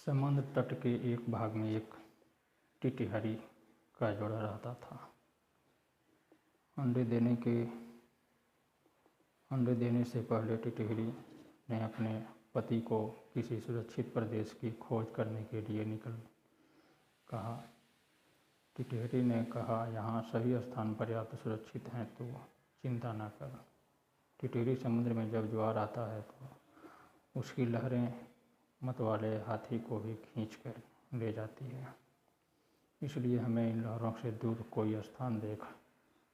समुद्र तट के एक भाग में एक टिटहरी का जोड़ा रहता था। अंडे देने से पहले टिटहरी ने अपने पति को किसी सुरक्षित प्रदेश की खोज करने के लिए कहा। टिटहरी ने कहा, यहाँ सभी स्थान पर्याप्त सुरक्षित हैं, तो चिंता न कर। टिटहरी समुद्र में जब ज्वार आता है तो उसकी लहरें मतवाले हाथी को भी खींच कर ले जाती है, इसलिए हमें इन लहरों से दूर कोई स्थान देख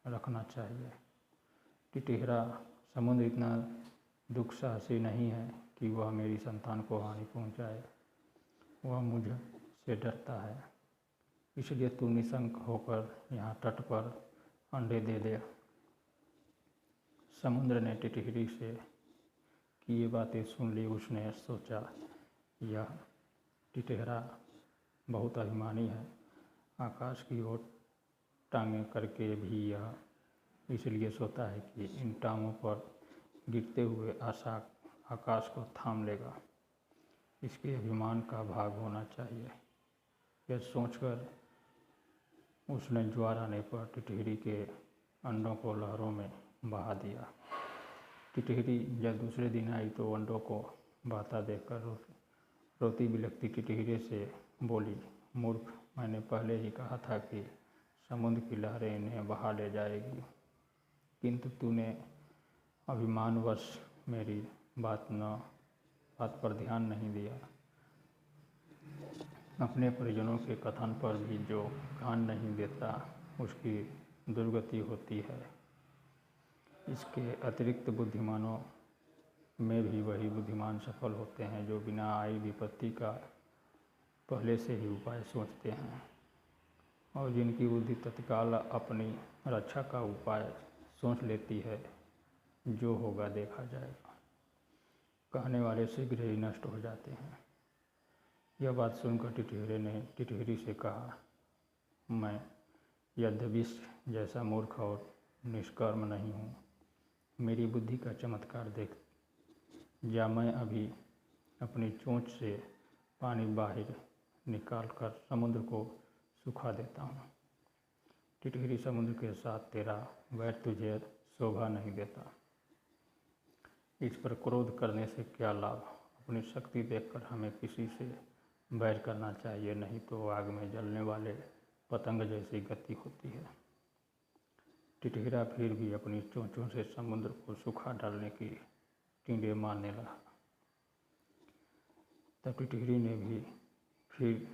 रखना चाहिए। टिटहरा, समुद्र इतना दुस्साहसी नहीं है कि वह मेरी संतान को हानि पहुंचाए। वह मुझसे डरता है, इसलिए तू निशंक होकर यहाँ तट पर अंडे दे दे। समुद्र ने टिटहरी से की ये बातें सुन ली। उसने सोचा, यह टिटहरा बहुत अभिमानी है। आकाश की ओर टांगें करके भी यह इसलिए सोता है कि इन टांगों पर गिरते हुए आकाश को थाम लेगा। इसके अभिमान का भाग होना चाहिए। यह सोचकर उसने ज्वार आने पर टिटहरी के अंडों को लहरों में बहा दिया। टिटहरी जब दूसरे दिन आई तो अंडों को बहता देखकर रोती बिलखती टिटहरी से बोली, मूर्ख, मैंने पहले ही कहा था कि समुद्र की लहरें इन्हें बहा ले जाएगी, किंतु तूने अभिमानवश मेरी बात पर ध्यान नहीं दिया। अपने परिजनों के कथन पर भी जो कान नहीं देता, उसकी दुर्गति होती है। इसके अतिरिक्त बुद्धिमानों में भी वही बुद्धिमान सफल होते हैं जो बिना आई विपत्ति का पहले से ही उपाय सोचते हैं, और जिनकी बुद्धि तत्काल अपनी रक्षा का उपाय सोच लेती है। जो होगा देखा जाएगा कहने वाले शीघ्र ही नष्ट हो जाते हैं। यह बात सुनकर टिटहरे ने टिटहरी से कहा, मैं यद्यपि जैसा मूर्ख और निष्कर्म नहीं हूँ, मेरी बुद्धि का चमत्कार देख जा। मैं अभी अपनी चोंच से पानी बाहर निकालकर समुद्र को सुखा देता हूँ। टिटहरी, समुद्र के साथ तेरा वैर तुझे शोभा नहीं देता। इस पर क्रोध करने से क्या लाभ? अपनी शक्ति देखकर हमें किसी से बैर करना चाहिए, नहीं तो आग में जलने वाले पतंग जैसी गति होती है। टिटहरा फिर भी अपनी चोंचों से समुद्र को सुखा डालने की टींडे मारने लगा। तब टिटहरी ने भी फिर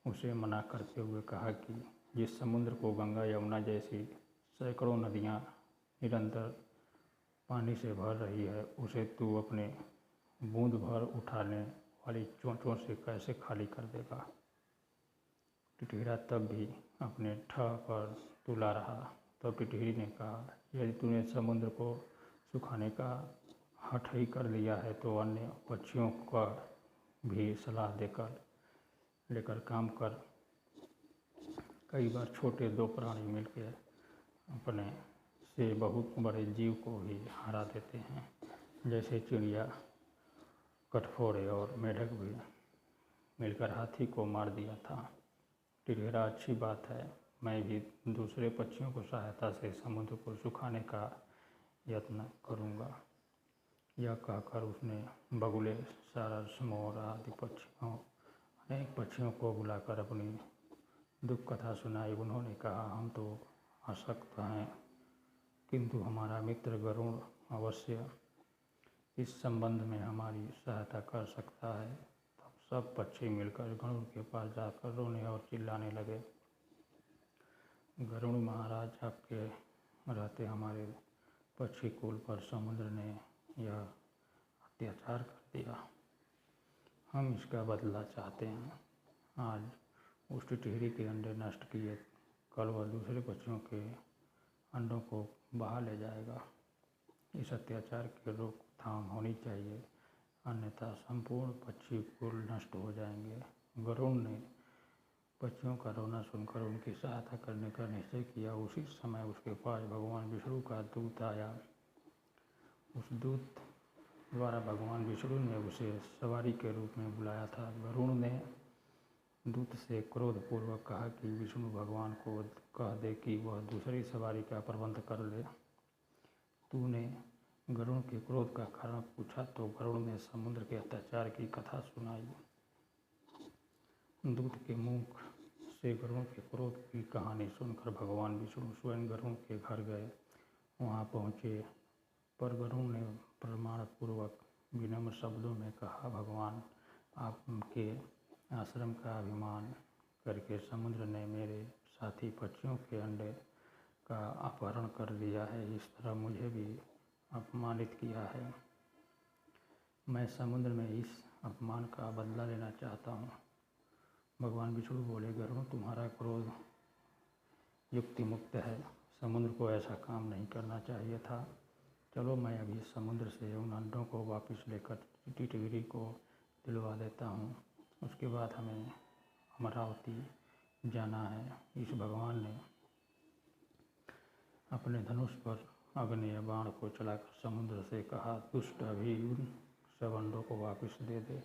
उसे मना करते हुए कहा कि जिस समुद्र को गंगा यमुना जैसी सैकड़ों नदियाँ निरंतर पानी से भर रही है, उसे तू अपने बूंद भर उठाने वाली चोंचों से कैसे खाली कर देगा? टिटहरा तब भी अपने ठह पर तुला रहा। तब टिटहरी ने कहा, यदि तूने समुद्र को सुखाने का हठ ही कर लिया है तो अन्य पक्षियों का भी सलाह लेकर काम कर। कई बार छोटे दो प्राणी मिलकर अपने से बहुत बड़े जीव को भी हरा देते हैं, जैसे चिड़िया, कठफोड़े और मेढक भी मिलकर हाथी को मार दिया था। टिटहरा, अच्छी बात है, मैं भी दूसरे पक्षियों को सहायता से समुद्र को सुखाने का यत्न करूँगा। यह कहकर उसने बगुले, सारस, मोर आदि अनेक पक्षियों को बुलाकर अपनी दुख कथा सुनाई। उन्होंने कहा, हम तो अशक्त हैं, किंतु हमारा मित्र गरुड़ अवश्य इस संबंध में हमारी सहायता कर सकता है। तब सब पक्षी मिलकर गरुड़ के पास जाकर रोने और चिल्लाने लगे, गरुड़ महाराज, आपके रहते हमारे पक्षी कुल पर समुद्र ने यह अत्याचार कर दिया। हम इसका बदला चाहते हैं। आज उस टिटहरी के अंडे नष्ट किए, कल वह दूसरे पक्षियों के अंडों को बहा ले जाएगा। इस अत्याचार की रोकथाम होनी चाहिए, अन्यथा संपूर्ण पक्षी कुल नष्ट हो जाएंगे। गरुड़ ने पक्षियों का रोना सुनकर उनकी सहायता करने का निश्चय किया। उसी समय उसके पास भगवान विष्णु का दूत आया। उस दूत द्वारा भगवान विष्णु ने उसे सवारी के रूप में बुलाया था। वरुण ने दूत से क्रोधपूर्वक कहा कि विष्णु भगवान को कह दे कि वह दूसरी सवारी का प्रबंध कर ले। तूने गरुड़ के क्रोध का कारण पूछा तो गरुड़ ने समुद्र के अत्याचार की कथा सुनाई। दूत के मुख से गरुड़ के क्रोध की कहानी सुनकर भगवान विष्णु स्वयं गरुड़ के घर गए। वहां पहुँचे पर गरुड़ ने प्रमाणपूर्वक विनम्र शब्दों में कहा, भगवान, आपके आश्रम का अभिमान करके समुद्र ने मेरे साथी पक्षियों के अंडे का अपहरण कर लिया है। इस तरह मुझे भी अपमानित किया है। मैं समुद्र में इस अपमान का बदला लेना चाहता हूँ। भगवान विष्णु बोले, गरुड़, तुम्हारा क्रोध युक्ति मुक्त है। समुद्र को ऐसा काम नहीं करना चाहिए था। चलो, मैं अभी समुद्र से उन अंडों को वापस लेकर टिटगिरी को दिलवा देता हूँ। उसके बाद हमें अमरावती जाना है। इस भगवान ने अपने धनुष पर अग्नेय बाण को चलाकर समुद्र से कहा, दुष्ट, अभी उन सब अंडों को वापस दे दे।